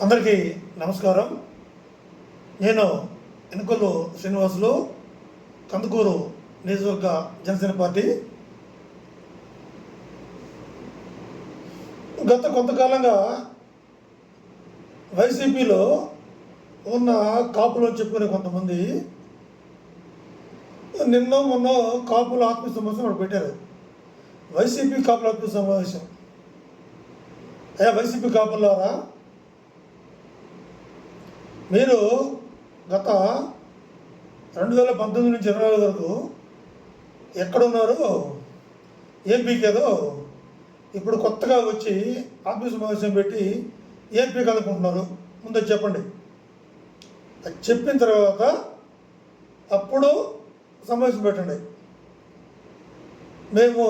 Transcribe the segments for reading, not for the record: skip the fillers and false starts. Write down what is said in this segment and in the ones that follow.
అందరికీ నమస్కారం. నేను ఎన్నికల్లో శ్రీనివాసులు, కందుకూరు నియోజకవర్గ జనసేన పార్టీ. గత కొంతకాలంగా వైసీపీలో ఉన్న కాపులు చెప్పుకునే కొంతమంది నిన్న మొన్న కాపుల ఆత్మీయ సమావేశం అక్కడ పెట్టారు. వైసీపీ కాపుల ఆత్మీయ సమావేశం. అయ్యా వైసీపీ కాపులారా, మీరు గత 2019 నుంచి 24 వరకు ఎక్కడున్నారో ఏం పీకేదో ఇప్పుడు కొత్తగా వచ్చి ఆత్మీయ సమావేశం పెట్టి ఏం పీకాలనుకుంటున్నారు ముందు చెప్పండి. అది చెప్పిన తర్వాత అప్పుడు సమావేశం పెట్టండి. మేము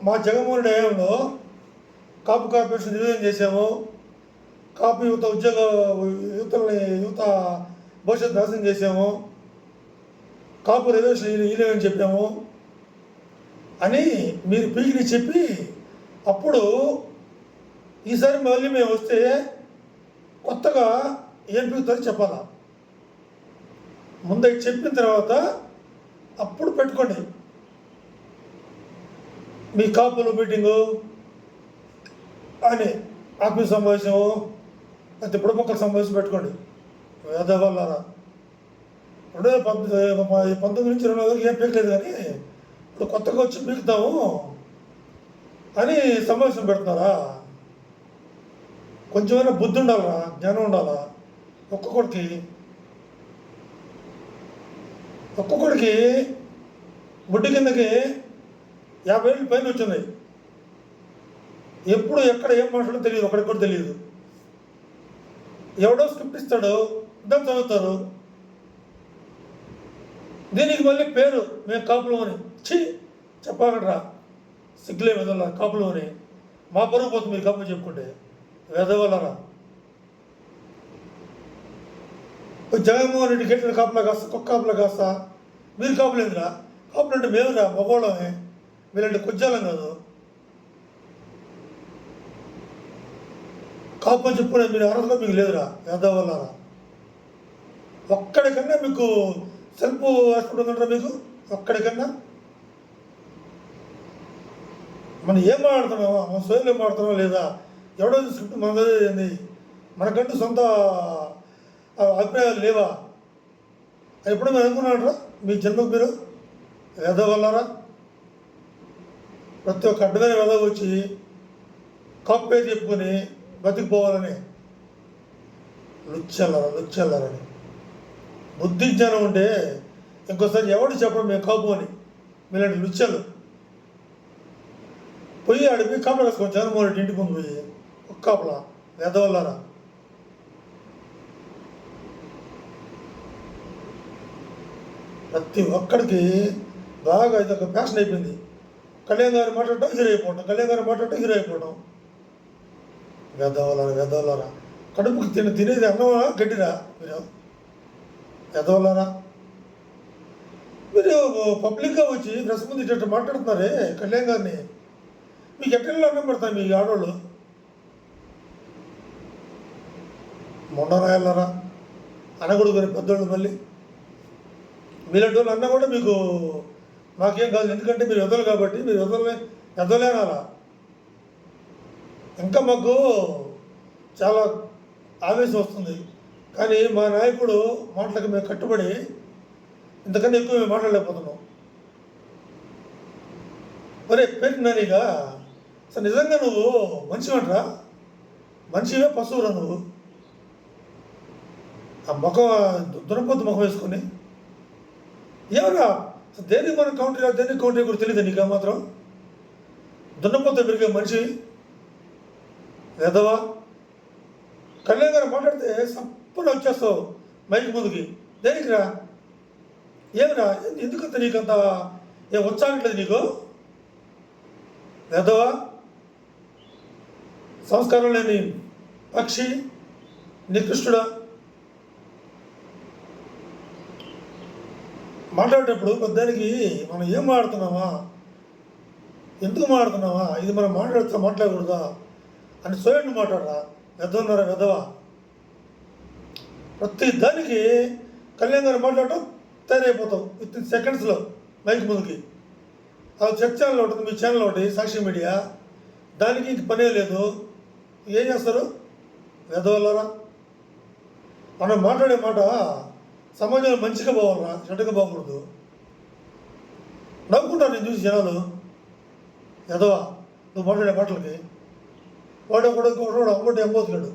మా జగన్మోహన్ హయాంలో కాపు కార్పొరేషన్ నిర్వహణ చేసాము. కాపు యువత యువత భవిష్యత్తు నాశనం చేసాము. కాపు రిజర్వేషన్ ఇలేమని చెప్పాము అని మీరు పీకిని చెప్పి అప్పుడు ఈసారి మళ్ళీ మేము వస్తే కొత్తగా ఏం పీకుతారో చెప్పాలా. ముందే చెప్పిన తర్వాత అప్పుడు పెట్టుకోండి మీ కాపులు మీటింగు అని ఆత్మీయ సమావేశము, అయితే బుడపక్కల సమావేశం పెట్టుకోండి. వేదవాళ్ళారా, 2019 నుంచి 24 వరకు ఏం పీకలేదు, కానీ ఇప్పుడు కొత్తగా వచ్చి పీకుతాము అని సమావేశం పెడుతున్నారా? కొంచెమైనా బుద్ధి ఉండాలరా, జ్ఞానం ఉండాలా. ఒక్కొక్కడికి బుడ్డి కిందకి 50 ఏళ్ళు పైన వచ్చినాయి. ఎప్పుడు ఎక్కడ ఏం మాట్లాడో తెలియదు, ఒకడికి కూడా తెలియదు. ఎవడో స్క్రిప్ట్ ఇస్తాడు, దాన్ని చదువుతారు. దీనికి మళ్ళీ పేరు మేము కాపులు అని చెప్పాలరా, సిగ్గులే వెదవల కాపులు అని. మా పరుగు పోతుంది మీరు కాపులు చెప్పుకుంటే. వెదవలరా, జగన్మోహన్ రెడ్డి గెట్టిన కాపులా కాస్తా, కుక్క కాపులా కాస్తా. మీరు కాపులేదురా, కాపులు అంటే మేమురా మగవాళ్ళమే, మీరంటే కొజ్జాలం కాదు. కాపు అని చెప్పుకునే మీరు అర్హతలో మీకు లేదురా వేదవల్లారా. ఒక్కడికన్నా మీకు సెల్ఫ్ హాస్పిటల్ ఉందంటారా మీకు? ఒక్కడికన్నా మనం ఏం మాట్లాడుతున్నామా, మన సోయలు ఏం మాట్లాడుతున్నామా లేదా? ఎవడో స్క్రిప్ట్ మనది, మనకంటూ సొంత అభిప్రాయాలు లేవా? ఎప్పుడు మీరు అనుకున్నారా మీ జన్మకు మీరు వేదవల్లారా? ప్రతి ఒక్క అడ్డమైన వేద వచ్చి కాపు పేరు చెప్పుకొని బతికిపోవాలని లుచ్చల్లారని. బుద్ధి జ్ఞానం ఉంటే ఇంకోసారి ఎవడు చెప్పడం మేము కాపు అని. మీలాంటి లుచ్చలు పోయి ఆడిపోయి కాపలా వేసుకోండి. జగన్మోహన్ రెడ్డి ఇంటి ముందు పోయి ఒక్క కాపలా వేదవల్లారా. ప్రతి ఒక్కడికి బాగా ఇదొక ప్యాషన్ అయిపోయింది. కళ్యాణ్ గారు మాట్లాడటం హీరో అయిపోవటం. వెదవలారా, కడుపుకి తినేది అన్నమా గడ్డిరా మీరు? వెదవలారా, మీరు పబ్లిక్గా వచ్చి ప్రెస్ ముందు ఇట్లా మాట్లాడుతున్నారే కళ్యాణ్ గారిని. మీకు ఎట్లా అన్నం పెడతారు మీ ఆడవాళ్ళు? మొండ రాయాలరా అనకూడదు కానీ పెద్దోళ్ళు. మళ్ళీ మీలాంటి వాళ్ళు అన్నా కూడా మీకు మాకేం కాదు, ఎందుకంటే మీరు ఎదలు కాబట్టి మీరు ఎదలేనాలా. ఇంకా మాకు చాలా ఆవేశం వస్తుంది, కానీ మా నాయకుడు మాటలకు మేము కట్టుబడి ఇంతకన్నా ఎక్కువ మేము మాట్లాడలేకపోతున్నాం. మరే పెట్టినానిగా అసలు నిజంగా నువ్వు మనిషివంటరా? మనిషివే పశువురా నువ్వు? ఆ ముఖం దునపోతు ముఖం వేసుకొని ఏమన్నా దేనికి మనం దేనికి కౌంటర్ కూడా తెలియదు నీకు మాత్రం? దున్నపోత పెరిగే మనిషి ఎదవా. కళ్యాణ్ గారు మాట్లాడితే సప్పున వచ్చేస్తావు మైక్ ముందుకి. దేనికిరా? ఏమిరా? ఎందుకంత నీకంత ఏం వచ్చాగట్లేదు నీకు? ఎదవా, సంస్కారం లేని పక్షి, నికృష్టుడా. మాట్లాడేటప్పుడు పెద్దానికి మనం ఏం మాట్లాడుతున్నామా, ఎందుకు మాట్లాడుతున్నావా, ఇది మనం మాట్లాడకూడదా అని సోయండి మాట్లాడరా. వెదవన్నారా వెదవా? ప్రతి దానికి కళ్యాణ్ గారు మాట్లాడటం తయారైపోతాం విత్ ఇన్ సెకండ్స్లో మైక్ ముందుకి. అది చర్చ ఛానల్ ఉంటుంది, మీ ఛానల్ ఒకటి సాక్షి మీడియా, దానికి ఇంక పనే లేదు. ఏం చేస్తారు వెదవల్లరా? మనం మాట్లాడే మాట సమాజంలో మంచిగా పోవాలరా, చెడ్డగా పోకూడదు. నవ్వుకుంటారు నేను చూసి జనాలు, ఎదవా నువ్వు మాట్లాడే మాటలకి. వాడు ఒకడు అమ్మటి ఎంబోతున్నాడు,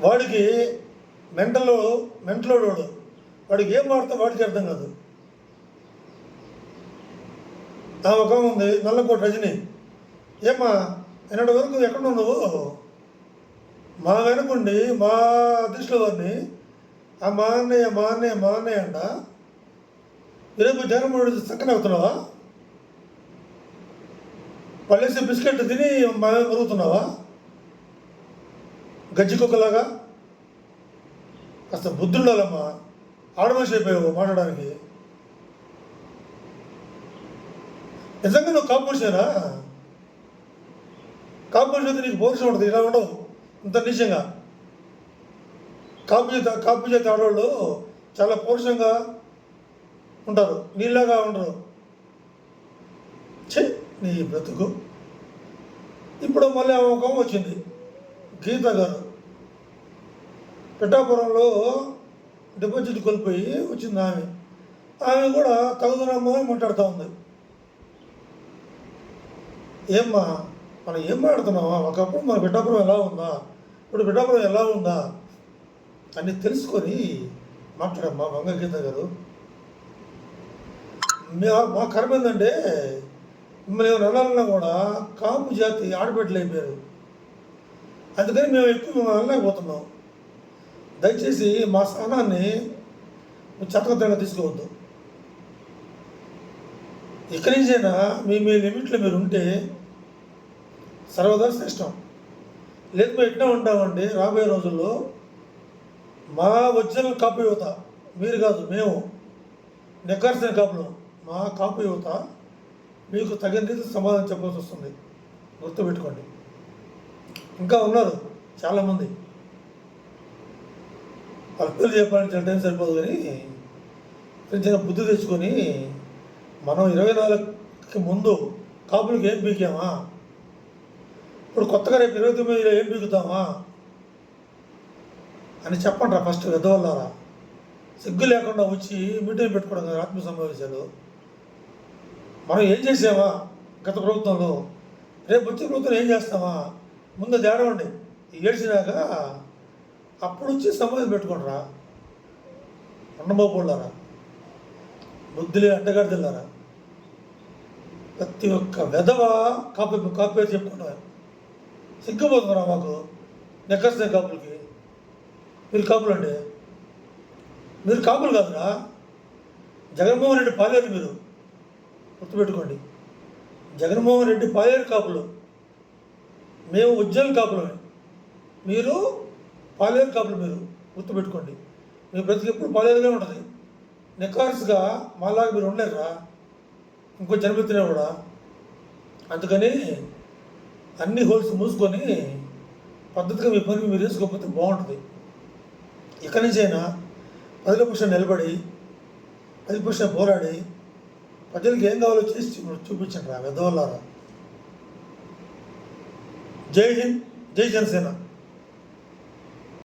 వాడికి మెంటలోడు వాడు, వాడికి ఏం మాడతా వాడికి అర్థం కాదు. ఒక ఉంది నల్లకోట రజని, ఏమ్మా ఎన్నటి వరకు ఎక్కడ నువ్వు మా వెనుకుండి మా దృష్టిలో వారిని మా అన్నయ్య అంట, రేపు జగన్మోహన్ చక్కన అవుతున్నావా? పళ్ళేసి బిస్కెట్ తిని మా మరుగుతున్నావా గజ్జి కుక్కలాగా? కాస్త బుద్ధి ఉండాలమ్మా, ఆడమనిషి అయిపోయావు మాట్లాడడానికి. నిజంగా నువ్వు కాపు మనిషినా? కాపు మనిషి అయితే నీకు పౌరుషం ఉంటుంది, ఇలా ఉండవు ఇంత నీచంగా. కాపు చేతి ఆడవాళ్ళు చాలా పౌరుషంగా ఉంటారు, నీళ్ళగా ఉండరు. నీ బ్రతుకు. ఇప్పుడు మళ్ళీ ఒక వచ్చింది, గీత గారు పిఠాపురంలో డిపాజిట్ కోల్పోయి వచ్చింది ఆమె కూడా తగుదనమ్మా అని మాట్లాడుతూ ఉంది. ఏమ్మా మనం ఏం మాట్లాడుతున్నామా? ఒకప్పుడు మన పిఠాపురం ఎలా ఉందా, ఇప్పుడు పిఠాపురం ఎలా ఉందా అని తెలుసుకొని మాట్లాడమ్మా బంగారు గీత గారు. మా కర్మ ఏంటంటే మిమ్మల్ని అనాలన్నా కూడా కాపు జాతి ఆడబిడ్డలు అయిపోయారు, అందుకని మేము ఎక్కువ మేము అనలేకపోతున్నాం. దయచేసి మా స్థానాన్ని చట్టబద్ధంగా తీసుకోవద్దు. ఇక్కడి నుంచైనా మీ లిమిట్లో మీరు ఉంటే సర్వదా శ్రేష్టం. లేదు మేము ఎట్లా ఉంటామండి, రాబోయే రోజుల్లో మా ఒరిజినల్ కాపు యువత, మీరు కాదు మేము నిఖార్సిన కాపులు, మా కాపు యువత మీకు తగిన రీతి సమాధానం చెప్పాల్సి వస్తుంది, గుర్తుపెట్టుకోండి. ఇంకా ఉన్నారు చాలామంది, వాళ్ళ పేర్లు చెప్పాలంటే టైం సరిపోదు, కానీ చిన్న బుద్ధి తెచ్చుకొని మనం 24కి ముందు కాపులకు ఏం పీకామా, ఇప్పుడు కొత్తగా రేపు 29లో ఏం పీకుతామా అని చెప్పండి రా ఫస్ట్. పెద్దవాళ్ళారా సిగ్గు లేకుండా వచ్చి మీటింగ్ పెట్టుకోవడం కదా ఆత్మ సమావేశాలు. మనం ఏం చేసామా గత ప్రభుత్వంలో, రేపు వచ్చే ప్రభుత్వం ఏం చేస్తామా, ముందు తేడవండి. ఏడ్చినాక అప్పుడు వచ్చి సమావేశం పెట్టుకుంటారా అన్నబాబుళ్ళారా, బుద్ధులే అడ్డగాడిదిల్లారా. ప్రతి ఒక్క వెధవ కాపీ చెప్పుకుంటారు. సిగ్గుపోతున్నారా మాకు నెక్కర్సిన కాపులకి? మీరు కాపులు అండి, మీరు కాపులు కాదురా, జగన్మోహన్ రెడ్డి పాలేరు. మీరు గుర్తుపెట్టుకోండి, జగన్మోహన్ రెడ్డి పాలేరు కాపులు, మేము ఉజ్జల కాపులు, మీరు పాలేరు కాపులు. మీరు గుర్తుపెట్టుకోండి, మీ బ్రతికి ఎప్పుడు పాలేరుగా ఉంటుంది. నిఖార్స్గా మాలాగా మీరు ఉండలేరురా, ఇంకో జన్మెత్తినా కూడా. అందుకని అన్ని హోల్స్ మూసుకొని పద్ధతిగా మీ పని మీరు వేసుకోకపోతే బాగుంటుంది. ఇక్కడి నుంచైనా ప్రజల పక్షం నిలబడి, ప్రజల పక్షం పోరాడి, ప్రజలకు ఏం కావాలో చేసి చూపించండి రా వెదవల్లారా. జై హింద్, జై జనసేన.